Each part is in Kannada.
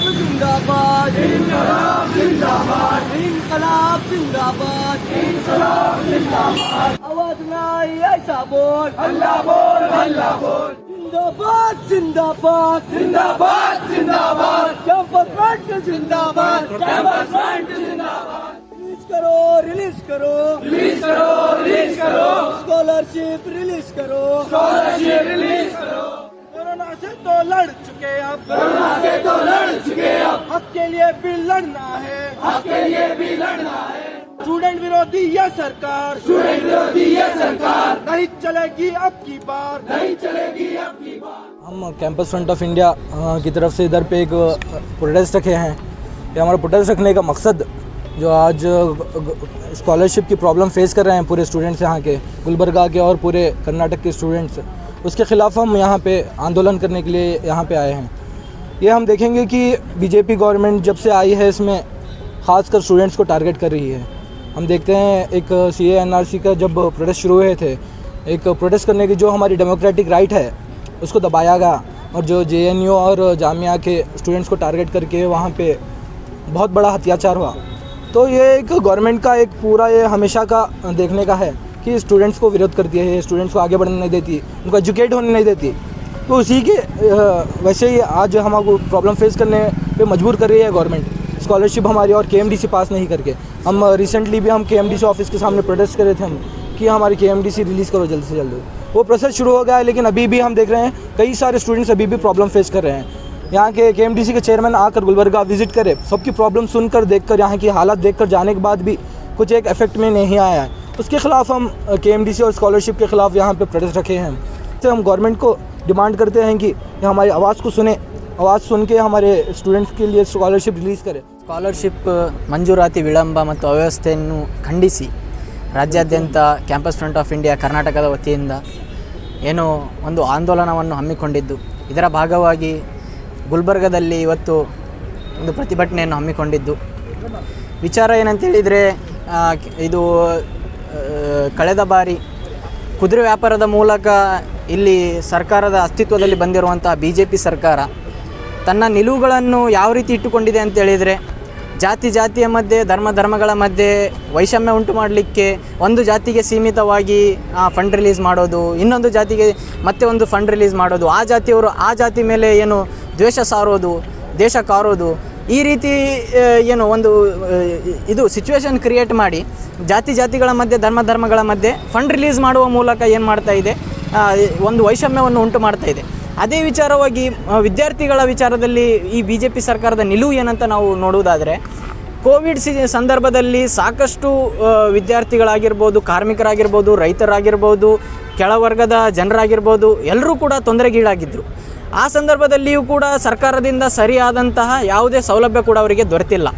जिंदाबाद इंकलाब जिंदाबाद इंकलाब जिंदाबाद इंकलाब जिंदाबाद आवाज नहीं ऐसा बोल अल्लाह बोल जिंदाबाद जिंदाबाद जिंदाबाद जिंदाबाद कैंपस फ्रंट जिंदाबाद कैंपस फ्रंट जिंदाबाद रिलीज करो रिलीज करो रिलीज करो स्कॉलरशिप रिलीज करो कोरोना से तो लड़ चुके अब हक के लिए भी लड़ना है स्टूडेंट विरोधी ये सरकार नहीं चलेगी अब की बार हम कैंपस फ्रंट ऑफ इंडिया की तरफ से इधर पे एक प्रोटेस्ट रखे हैं। ये हमारा प्रोटेस्ट रखने का मकसद जो आज स्कॉलरशिप की प्रॉब्लम फेस कर रहे हैं पूरे स्टूडेंट्स यहाँ के, गुलबर्गा के और पूरे कर्नाटक के स्टूडेंट्स, उसके ख़िलाफ़ हम यहाँ पे आंदोलन करने के लिए यहाँ पे आए हैं। ये हम देखेंगे कि बीजेपी गवर्नमेंट जब से आई है इसमें ख़ासकर स्टूडेंट्स को टारगेट कर रही है। हम देखते हैं एक CA NRC का जब प्रोटेस्ट शुरू हुए थे, एक प्रोटेस्ट करने की जो हमारी डेमोक्रेटिक राइट है उसको दबाया गया और जो JNU और जामिया के स्टूडेंट्स को टारगेट करके वहाँ पे बहुत बड़ा अत्याचार हुआ। तो ये एक गवर्नमेंट का एक पूरा ये हमेशा का देखने का है कि स्टूडेंट्स को विरोध करती है, स्टूडेंट्स को आगे बढ़ने नहीं देती, उनको एजुकेट होने नहीं देती। तो उसी के वैसे ही आज हमको प्रॉब्लम फेस करने पे मजबूर कर रही है गवर्नमेंट, स्कॉलरशिप हमारी और KMDC पास नहीं करके। हम रिसेंटली भी हम KMDC ऑफिस के सामने प्रोटेस्ट कर रहे थे हम कि हमारी KMDC रिलीज़ करो जल्द से जल्द। वो प्रोसेस शुरू हो गया है, लेकिन अभी भी हम देख रहे हैं कई सारे स्टूडेंट्स अभी भी प्रॉब्लम फेस कर रहे हैं। यहाँ के KMDC के चेयरमैन आकर गुलबर्गा विजिट करे, सबकी प्रॉब्लम सुनकर देखकर यहाँ की हालत देखकर जाने के बाद भी कुछ एक इफेक्ट में नहीं आया है। उसके ख़िलाफ़ हम KMDC और स्कॉलरशिप के ख़िलाफ़ यहाँ पे प्रोटेस्ट रखे हैं। तो हम गवर्नमेंट को डिमांड करते हैं कि हमारी आवाज़ को सुने, आवाज़ सुन के हमारे स्टूडेंट्स के लिए स्कॉलरशिप रिलीज़ करें। ಸ್ಕಾಲರ್ಶಿಪ್ ಮಂಜೂರಾತಿ ವಿಳಂಬ ಮತ್ತು ಅವ್ಯವಸ್ಥೆಯನ್ನು ಖಂಡಿಸಿ ರಾಜ್ಯಾದ್ಯಂತ ಕ್ಯಾಂಪಸ್ ಫ್ರಂಟ್ ಆಫ್ ಇಂಡಿಯಾ ಕರ್ನಾಟಕದ ವತಿಯಿಂದ ಏನು ಒಂದು ಆಂದೋಲನವನ್ನು ಹಮ್ಮಿಕೊಂಡಿದ್ದು, ಇದರ ಭಾಗವಾಗಿ ಗುಲ್ಬರ್ಗದಲ್ಲಿ ಇವತ್ತು ಒಂದು ಪ್ರತಿಭಟನೆಯನ್ನು ಹಮ್ಮಿಕೊಂಡಿದ್ದು. ವಿಚಾರ ಏನಂತೇಳಿದರೆ, ಇದು ಕಳೆದ ಬಾರಿ ಕುದುರೆ ವ್ಯಾಪಾರದ ಮೂಲಕ ಇಲ್ಲಿ ಸರ್ಕಾರದ ಅಸ್ತಿತ್ವದಲ್ಲಿ ಬಂದಿರುವಂಥ BJP ಸರ್ಕಾರ ತನ್ನ ನಿಲುವುಗಳನ್ನು ಯಾವ ರೀತಿ ಇಟ್ಟುಕೊಂಡಿದೆ ಅಂತೇಳಿದರೆ, ಜಾತಿಯ ಮಧ್ಯೆ ಧರ್ಮಗಳ ಮಧ್ಯೆ ವೈಷಮ್ಯ ಉಂಟು ಮಾಡಲಿಕ್ಕೆ ಒಂದು ಜಾತಿಗೆ ಸೀಮಿತವಾಗಿ ಫಂಡ್ ರಿಲೀಸ್ ಮಾಡೋದು, ಇನ್ನೊಂದು ಜಾತಿಗೆ ಮತ್ತೆ ಒಂದು ಫಂಡ್ ರಿಲೀಸ್ ಮಾಡೋದು, ಆ ಜಾತಿಯವರು ಆ ಜಾತಿ ಮೇಲೆ ಏನು ದ್ವೇಷ ಸಾರೋದು, ದೇಶ ಕಾರೋದು, ಈ ರೀತಿ ಏನು ಒಂದು ಇದು ಸಿಚುವೇಶನ್ ಕ್ರಿಯೇಟ್ ಮಾಡಿ ಜಾತಿಗಳ ಮಧ್ಯೆ ಧರ್ಮಗಳ ಮಧ್ಯೆ ಫಂಡ್ ರಿಲೀಸ್ ಮಾಡುವ ಮೂಲಕ ಏನು ಮಾಡ್ತಾ ಇದೆ, ಒಂದು ವೈಷಮ್ಯವನ್ನು ಉಂಟು ಮಾಡ್ತಾ ಇದೆ. ಅದೇ ವಿಚಾರವಾಗಿ ವಿದ್ಯಾರ್ಥಿಗಳ ವಿಚಾರದಲ್ಲಿ ಈ BJP ಸರ್ಕಾರದ ನಿಲುವು ಏನಂತ ನಾವು ನೋಡುವುದಾದರೆ, ಕೋವಿಡ್ ಸಂದರ್ಭದಲ್ಲಿ ಸಾಕಷ್ಟು ವಿದ್ಯಾರ್ಥಿಗಳಾಗಿರ್ಬೋದು, ಕಾರ್ಮಿಕರಾಗಿರ್ಬೋದು, ರೈತರಾಗಿರ್ಬೋದು, ಕೆಳವರ್ಗದ ಜನರಾಗಿರ್ಬೋದು, ಎಲ್ಲರೂ ಕೂಡ ತೊಂದರೆಗೀಡಾಗಿದ್ದರು. ಆ ಸಂದರ್ಭದಲ್ಲಿಯೂ ಕೂಡ ಸರ್ಕಾರದಿಂದ ಸರಿಯಾದಂತಹ ಯಾವುದೇ ಸೌಲಭ್ಯ ಕೂಡ ಅವರಿಗೆ ದೊರೆತಿಲ್ಲ.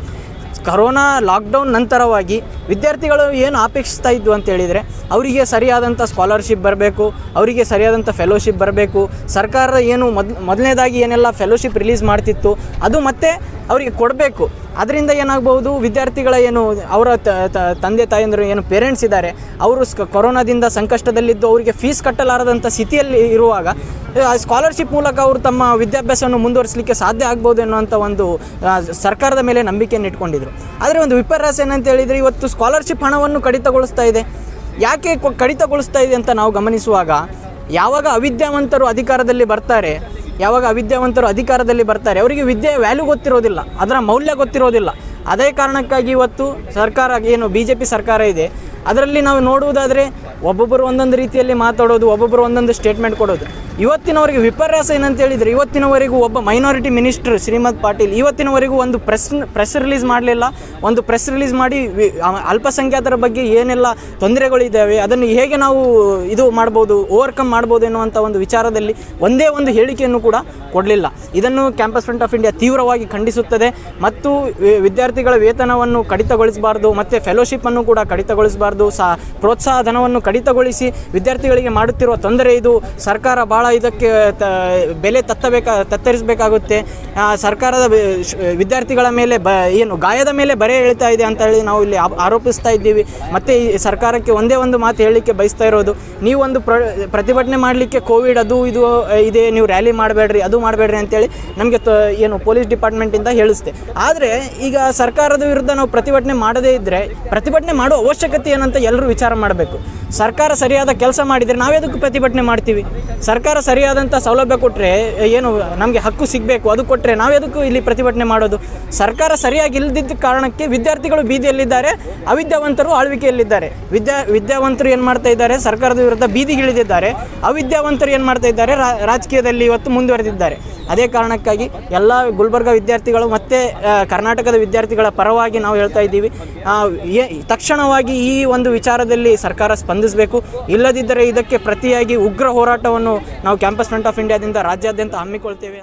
ಕರೋನಾ ಲಾಕ್ಡೌನ್ ನಂತರವಾಗಿ ವಿದ್ಯಾರ್ಥಿಗಳು ಏನು ಅಪೇಕ್ಷಿಸ್ತಾ ಇದ್ದು ಅಂತೇಳಿದರೆ, ಅವರಿಗೆ ಸರಿಯಾದಂಥ ಸ್ಕಾಲರ್ಶಿಪ್ ಬರಬೇಕು, ಅವರಿಗೆ ಸರಿಯಾದಂಥ ಫೆಲೋಶಿಪ್ ಬರಬೇಕು. ಸರ್ಕಾರ ಏನು ಮೊದಲನೇದಾಗಿ ಏನೆಲ್ಲ ಫೆಲೋಶಿಪ್ ರಿಲೀಸ್ ಮಾಡ್ತಿತ್ತು ಅದು ಮತ್ತೆ ಅವರಿಗೆ ಕೊಡಬೇಕು. ಅದರಿಂದ ಏನಾಗಬಹುದು, ವಿದ್ಯಾರ್ಥಿಗಳ ಏನು ಅವರ ತಂದೆ ತಾಯಂದರು ಏನು ಪೇರೆಂಟ್ಸ್ ಇದ್ದಾರೆ, ಅವರು ಕೊರೋನಾದಿಂದ ಸಂಕಷ್ಟದಲ್ಲಿದ್ದು ಅವರಿಗೆ ಫೀಸ್ ಕಟ್ಟಲಾರದಂಥ ಸ್ಥಿತಿಯಲ್ಲಿ ಇರುವಾಗ ಸ್ಕಾಲರ್ಶಿಪ್ ಮೂಲಕ ಅವರು ತಮ್ಮ ವಿದ್ಯಾಭ್ಯಾಸವನ್ನು ಮುಂದುವರಿಸಲಿಕ್ಕೆ ಸಾಧ್ಯ ಆಗ್ಬೋದು ಎನ್ನುವಂಥ ಒಂದು ಸರ್ಕಾರದ ಮೇಲೆ ನಂಬಿಕೆಯನ್ನು ಇಟ್ಕೊಂಡಿದ್ರು. ಆದರೆ ಒಂದು ವಿಪರ್ಯಾಸ ಏನಂತ ಹೇಳಿದರೆ, ಇವತ್ತು ಸ್ಕಾಲರ್ಶಿಪ್ ಹಣವನ್ನು ಕಡಿತಗೊಳಿಸ್ತಾ ಇದೆ. ಯಾಕೆ ಕಡಿತಗೊಳಿಸ್ತಾ ಇದೆ ಅಂತ ನಾವು ಗಮನಿಸುವಾಗ, ಯಾವಾಗ ಅವಿದ್ಯಾವಂತರು ಅಧಿಕಾರದಲ್ಲಿ ಬರ್ತಾರೆ ಅವರಿಗೆ ವಿದ್ಯೆಯ ವ್ಯಾಲ್ಯೂ ಗೊತ್ತಿರೋದಿಲ್ಲ, ಅದರ ಮೌಲ್ಯ ಗೊತ್ತಿರೋದಿಲ್ಲ. ಅದೇ ಕಾರಣಕ್ಕಾಗಿ ಇವತ್ತು ಸರ್ಕಾರ ಏನು BJP ಸರ್ಕಾರ ಇದೆ ಅದರಲ್ಲಿ ನಾವು ನೋಡುವುದಾದರೆ ಒಬ್ಬೊಬ್ಬರು ಒಂದೊಂದು ರೀತಿಯಲ್ಲಿ ಮಾತಾಡೋದು, ಒಬ್ಬೊಬ್ಬರು ಒಂದೊಂದು ಸ್ಟೇಟ್ಮೆಂಟ್ ಕೊಡೋದು. ಇವತ್ತಿನವರೆಗೆ ವಿಪರ್ಯಾಸ ಏನಂತ ಹೇಳಿದರೆ, ಇವತ್ತಿನವರೆಗೂ ಒಬ್ಬ ಮೈನಾರಿಟಿ ಮಿನಿಸ್ಟರ್ ಶ್ರೀಮಂತ್ ಪಾಟೀಲ್ ಇವತ್ತಿನವರೆಗೂ ಒಂದು ಪ್ರೆಸ್ ರಿಲೀಸ್ ಮಾಡಲಿಲ್ಲ. ಒಂದು ಪ್ರೆಸ್ ರಿಲೀಸ್ ಮಾಡಿ ಅಲ್ಪಸಂಖ್ಯಾತರ ಬಗ್ಗೆ ಏನೆಲ್ಲ ತೊಂದರೆಗಳಿದ್ದಾವೆ ಅದನ್ನು ಹೇಗೆ ನಾವು ಇದು ಮಾಡ್ಬೋದು, ಓವರ್ಕಮ್ ಮಾಡ್ಬೋದು ಎನ್ನುವಂಥ ಒಂದು ವಿಚಾರದಲ್ಲಿ ಒಂದೇ ಒಂದು ಹೇಳಿಕೆಯನ್ನು ಕೂಡ ಕೊಡಲಿಲ್ಲ. ಇದನ್ನು ಕ್ಯಾಂಪಸ್ ಫ್ರಂಟ್ ಆಫ್ ಇಂಡಿಯಾ ತೀವ್ರವಾಗಿ ಖಂಡಿಸುತ್ತದೆ ಮತ್ತು ವಿದ್ಯಾರ್ಥಿ ವಿದ್ಯಾರ್ಥಿಗಳ ವೇತನವನ್ನು ಕಡಿತಗೊಳಿಸಬಾರ್ದು, ಮತ್ತು ಫೆಲೋಶಿಪ್ಪನ್ನು ಕೂಡ ಕಡಿತಗೊಳಿಸಬಾರ್ದು, ಪ್ರೋತ್ಸಾಹ ಧನವನ್ನು ಕಡಿತಗೊಳಿಸಿ ವಿದ್ಯಾರ್ಥಿಗಳಿಗೆ ಮಾಡುತ್ತಿರುವ ತೊಂದರೆ ಇದು. ಸರ್ಕಾರ ಭಾಳ ಇದಕ್ಕೆ ಬೆಲೆ ತತ್ತರಿಸಬೇಕಾಗುತ್ತೆ. ಸರ್ಕಾರದ ವಿದ್ಯಾರ್ಥಿಗಳ ಮೇಲೆ ಏನು ಗಾಯದ ಮೇಲೆ ಬರೆ ಎಳಿತಾ ಇದೆ ಅಂತ ಹೇಳಿ ನಾವು ಇಲ್ಲಿ ಆರೋಪಿಸ್ತಾ ಇದ್ದೀವಿ. ಮತ್ತು ಈ ಸರ್ಕಾರಕ್ಕೆ ಒಂದೇ ಒಂದು ಮಾತು ಹೇಳಲಿಕ್ಕೆ ಬಯಸ್ತಾ ಇರೋದು, ನೀವೊಂದು ಪ್ರತಿಭಟನೆ ಮಾಡಲಿಕ್ಕೆ ಕೋವಿಡ್ ಅದು ಇದು ಇದೆ, ನೀವು ರ್ಯಾಲಿ ಮಾಡಬೇಡ್ರಿ, ಅದು ಮಾಡಬೇಡ್ರಿ ಅಂತೇಳಿ ನಮಗೆ ಏನು ಪೊಲೀಸ್ ಡಿಪಾರ್ಟ್ಮೆಂಟಿಂದ ಹೇಳಿಸ್ತೆ. ಆದರೆ ಈಗ ಸರ್ಕಾರದ ವಿರುದ್ಧ ನಾವು ಪ್ರತಿಭಟನೆ ಮಾಡದೇ ಇದ್ದರೆ ಪ್ರತಿಭಟನೆ ಮಾಡುವ ಅವಶ್ಯಕತೆ ಏನಂತ ಎಲ್ಲರೂ ವಿಚಾರ ಮಾಡಬೇಕು. ಸರ್ಕಾರ ಸರಿಯಾದ ಕೆಲಸ ಮಾಡಿದರೆ ನಾವೇದಕ್ಕೆ ಪ್ರತಿಭಟನೆ ಮಾಡ್ತೀವಿ? ಸರ್ಕಾರ ಸರಿಯಾದಂಥ ಸೌಲಭ್ಯ ಕೊಟ್ಟರೆ, ಏನು ನಮಗೆ ಹಕ್ಕು ಸಿಗಬೇಕು ಅದು ಕೊಟ್ಟರೆ ನಾವೇದಕ್ಕೂ ಇಲ್ಲಿ ಪ್ರತಿಭಟನೆ ಮಾಡೋದು? ಸರ್ಕಾರ ಸರಿಯಾಗಿ ಇಲ್ಲದಿದ್ದ ಕಾರಣಕ್ಕೆ ವಿದ್ಯಾರ್ಥಿಗಳು ಬೀದಿಯಲ್ಲಿದ್ದಾರೆ, ಅವಿದ್ಯಾವಂತರು ಆಳ್ವಿಕೆಯಲ್ಲಿದ್ದಾರೆ. ವಿದ್ಯಾವಂತರು ಏನು ಮಾಡ್ತಾ ಇದ್ದಾರೆ? ಸರ್ಕಾರದ ವಿರುದ್ಧ ಬೀದಿಗಿಳಿದಿದ್ದಾರೆ. ಅವಿದ್ಯಾವಂತರು ಏನು ಮಾಡ್ತಾ ಇದ್ದಾರೆ? ರಾಜಕೀಯದಲ್ಲಿ ಇವತ್ತು ಮುಂದುವರೆದಿದ್ದಾರೆ. ಅದೇ ಕಾರಣಕ್ಕಾಗಿ ಎಲ್ಲ ಗುಲ್ಬರ್ಗ ವಿದ್ಯಾರ್ಥಿಗಳು ಮತ್ತು ಕರ್ನಾಟಕದ ವಿದ್ಯಾರ್ಥಿಗಳ ಪರವಾಗಿ ನಾವು ಹೇಳ್ತಾ ಇದ್ದೀವಿ, ತಕ್ಷಣವಾಗಿ ಈ ಒಂದು ವಿಚಾರದಲ್ಲಿ ಸರ್ಕಾರ ಸ್ಪಂದಿಸಬೇಕು. ಇಲ್ಲದಿದ್ದರೆ ಇದಕ್ಕೆ ಪ್ರತಿಯಾಗಿ ಉಗ್ರ ಹೋರಾಟವನ್ನು ನಾವು ಕ್ಯಾಂಪಸ್ ಫ್ರಂಟ್ ಆಫ್ ಇಂಡಿಯಾದಿಂದ ರಾಜ್ಯಾದ್ಯಂತ ಹಮ್ಮಿಕೊಳ್ತೇವೆ.